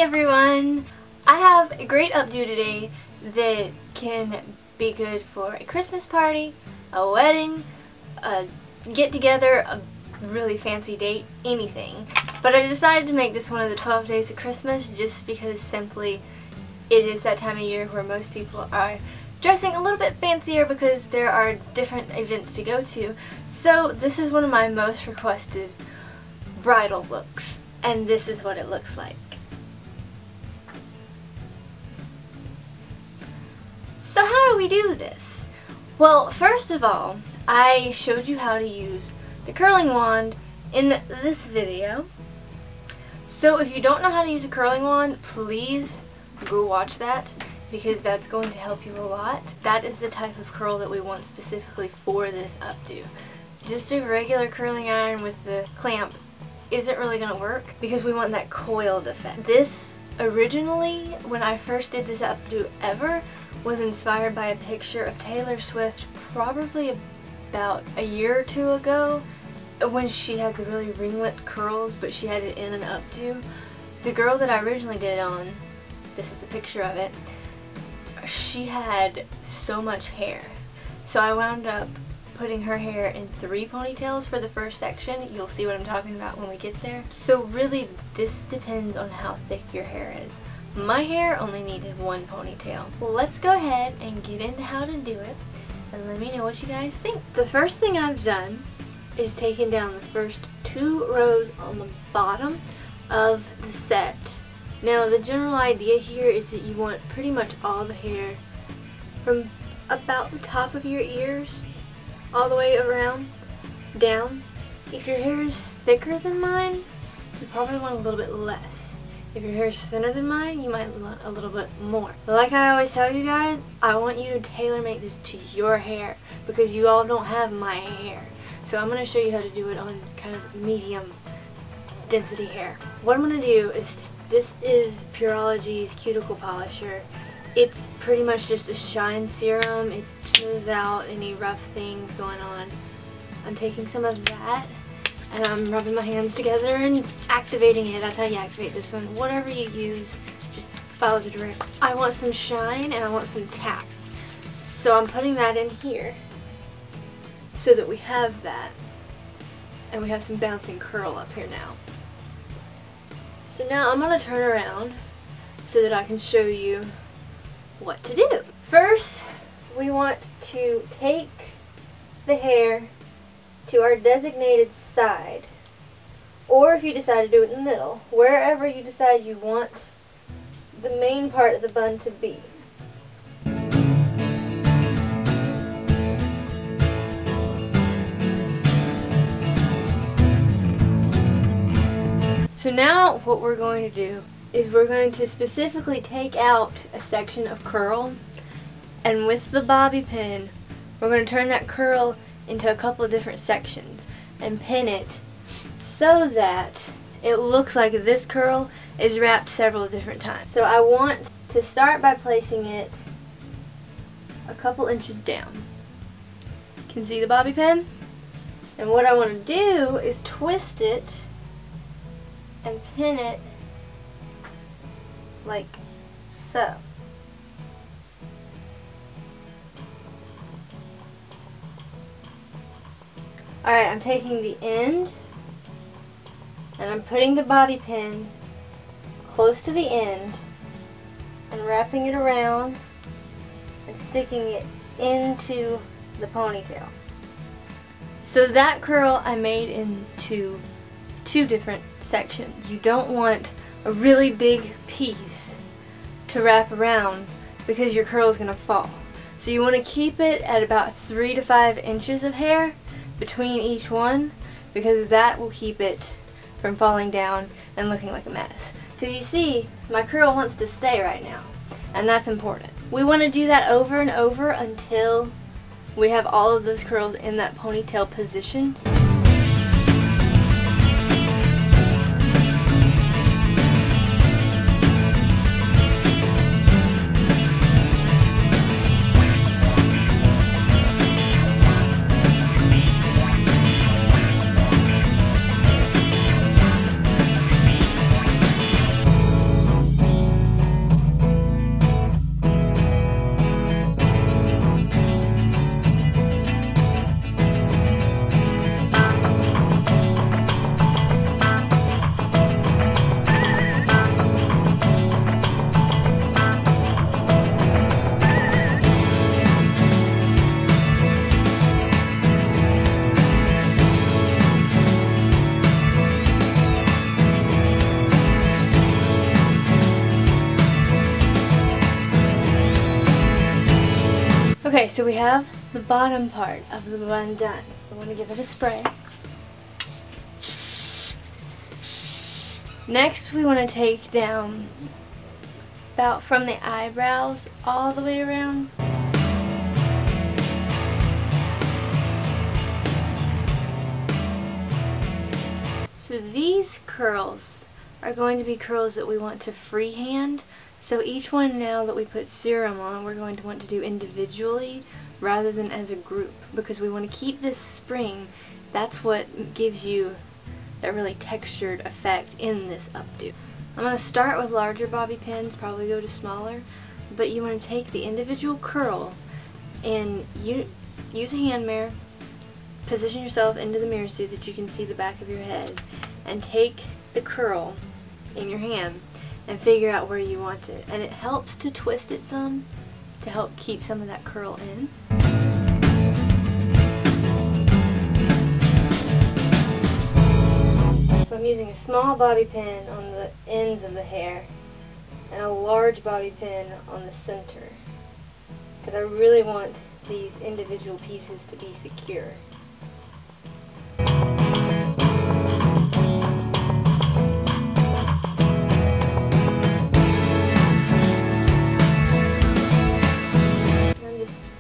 everyone! I have a great updo today that can be good for a Christmas party, a wedding, a get-together, a really fancy date, anything. But I decided to make this one of the 12 days of Christmas just because simply it is that time of year where most people are dressing a little bit fancier because there are different events to go to. So this is one of my most requested bridal looks, and this is what it looks like. So how do we do this? Well, first of all, I showed you how to use the curling wand in this video. So if you don't know how to use a curling wand, please go watch that because that's going to help you a lot. That is the type of curl that we want specifically for this updo. Just a regular curling iron with the clamp isn't really going to work because we want that coiled effect. This originally, when I first did this updo ever, was inspired by a picture of Taylor Swift probably about a year or two ago when she had the really ringlet curls but she had it in an updo. The girl that I originally did on, this is a picture of it, she had so much hair. So I wound up putting her hair in 3 ponytails for the first section. You'll see what I'm talking about when we get there. So really this depends on how thick your hair is. My hair only needed 1 ponytail. Let's go ahead and get into how to do it and let me know what you guys think. The first thing I've done is taken down the first 2 rows on the bottom of the set. Now the general idea here is that you want pretty much all the hair from about the top of your ears all the way around down. If your hair is thicker than mine, you probably want a little bit less. If your hair is thinner than mine, you might want a little bit more. But like I always tell you guys, I want you to tailor make this to your hair because you all don't have my hair. So I'm going to show you how to do it on kind of medium density hair. What I'm going to do is, this is Pureology's cuticle polisher. It's pretty much just a shine serum. It smooths out any rough things going on. I'm taking some of that and I'm rubbing my hands together and activating it. That's how you activate this one. Whatever you use, just follow the directions. I want some shine and I want some tap. So I'm putting that in here so that we have that. And we have some bouncing curl up here now. So now I'm going to turn around so that I can show you what to do. First, we want to take the hair to our designated side, or if you decide to do it in the middle, wherever you decide you want the main part of the bun to be. So now what we're going to do is we're going to specifically take out a section of curl, and with the bobby pin we're going to turn that curl into a couple of different sections and pin it so that it looks like this curl is wrapped several different times. So I want to start by placing it a couple inches down. You can see the bobby pin? And what I want to do is twist it and pin it like so. Alright, I'm taking the end and I'm putting the bobby pin close to the end and wrapping it around and sticking it into the ponytail. So that curl I made into 2 different sections. You don't want a really big piece to wrap around because your curl is going to fall. So you want to keep it at about 3 to 5 inches of hair between each one because that will keep it from falling down and looking like a mess. Because you see, my curl wants to stay right now, and that's important. We want to do that over and over until we have all of those curls in that ponytail position. so we have the bottom part of the bun done. I want to give it a spray. Next, we want to take down about from the eyebrows all the way around. So these curls are going to be curls that we want to freehand. So each one now that we put serum on, we're going to want to do individually rather than as a group, because we want to keep this spring. That's what gives you that really textured effect in this updo. I'm going to start with larger bobby pins, probably go to smaller, but you want to take the individual curl and use a hand mirror, position yourself into the mirror so that you can see the back of your head, and take the curl in your hand and figure out where you want it. And it helps to twist it some to help keep some of that curl in. So I'm using a small bobby pin on the ends of the hair and a large bobby pin on the center, because I really want these individual pieces to be secure.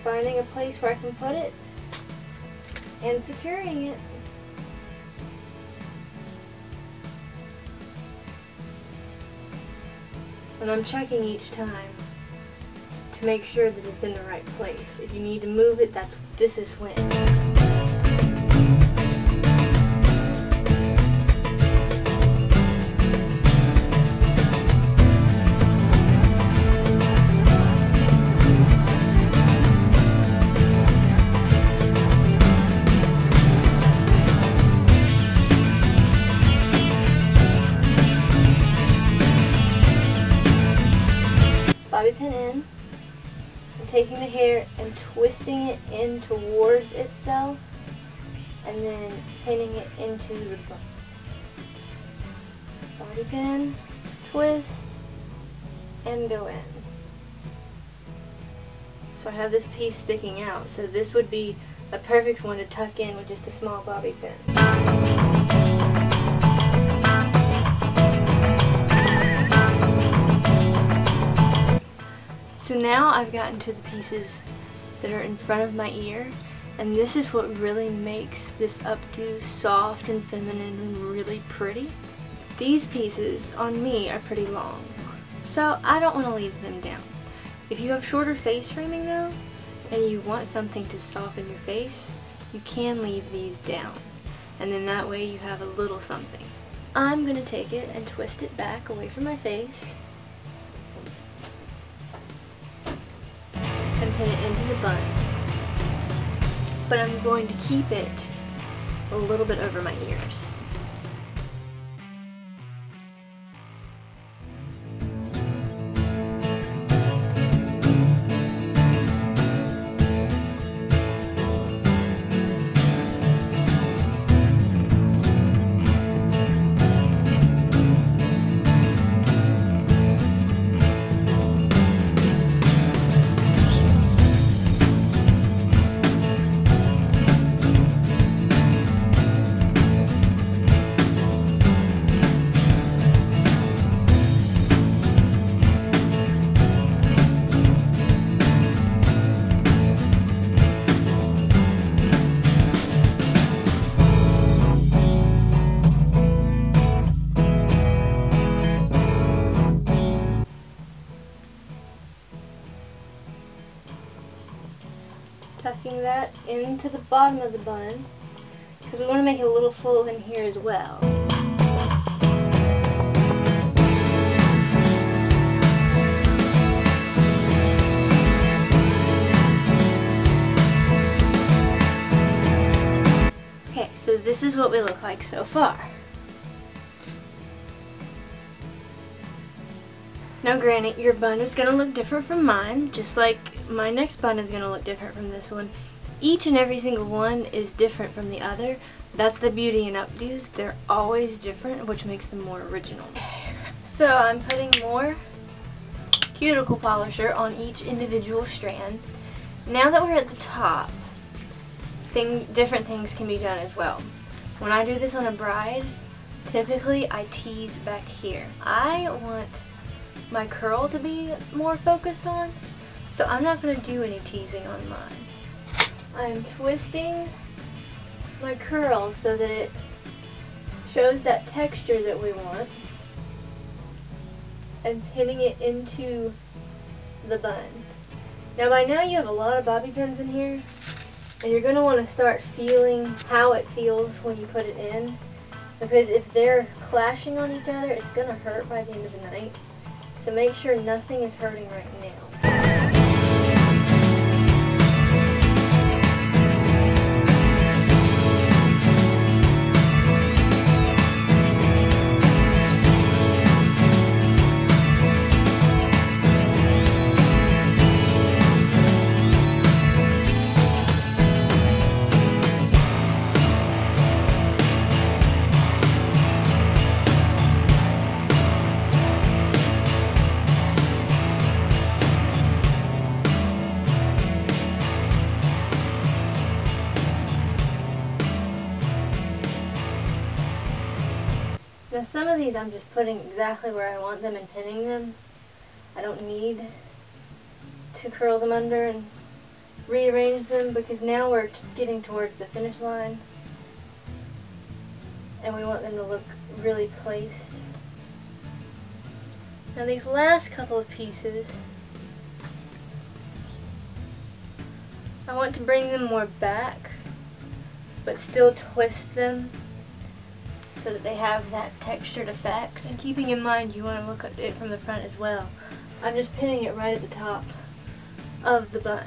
Finding a place where I can put it and securing it. And I'm checking each time to make sure that it's in the right place. If you need to move it, this is when. Bobby pin in, and taking the hair and twisting it in towards itself, and then pinning it into the bun. Bobby pin, twist, and go in. So I have this piece sticking out, so this would be a perfect one to tuck in with just a small bobby pin. So now I've gotten to the pieces that are in front of my ear, and this is what really makes this updo soft and feminine and really pretty. These pieces on me are pretty long, so I don't want to leave them down. If you have shorter face framing though, and you want something to soften your face, you can leave these down, and then that way you have a little something. I'm going to take it and twist it back away from my face and pin it into the bun, but I'm going to keep it a little bit over my ears. Tucking that into the bottom of the bun, because we want to make it a little full in here as well. Okay, so this is what we look like so far. Now granted, your bun is going to look different from mine, just like my next bun is going to look different from this one. Each and every single one is different from the other. That's the beauty in updos. They're always different, which makes them more original. So I'm putting more cuticle polisher on each individual strand, Now that we're at the top, different things can be done as well. When I do this on a bride, typically I tease back here. I want my curl to be more focused on, so I'm not going to do any teasing on mine. I'm twisting my curl so that it shows that texture that we want, and pinning it into the bun. Now by now you have a lot of bobby pins in here, and you're going to want to start feeling how it feels when you put it in, because if they're clashing on each other, it's going to hurt by the end of the night. So make sure nothing is hurting right now. Now some of these I'm just putting exactly where I want them and pinning them. I don't need to curl them under and rearrange them, because now we're getting towards the finish line and we want them to look really placed. Now these last couple of pieces, I want to bring them more back but still twist them so that they have that textured effect. And keeping in mind you want to look at it from the front as well. I'm just pinning it right at the top of the bun.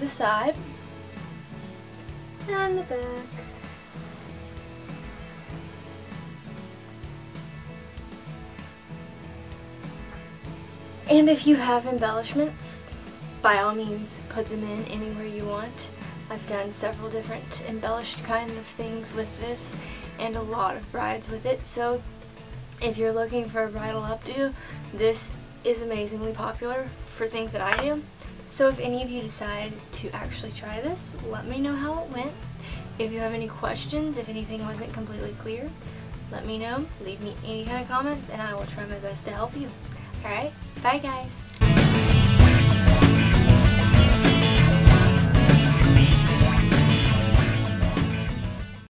The side and the back. And if you have embellishments, by all means put them in anywhere you want. I've done several different embellished kind of things with this and a lot of brides with it, so if you're looking for a bridal updo, this is amazingly popular for things that I do. So if any of you decide to actually try this, let me know how it went. If you have any questions, if anything wasn't completely clear, let me know. Leave me any kind of comments and I will try my best to help you. Alright, bye guys!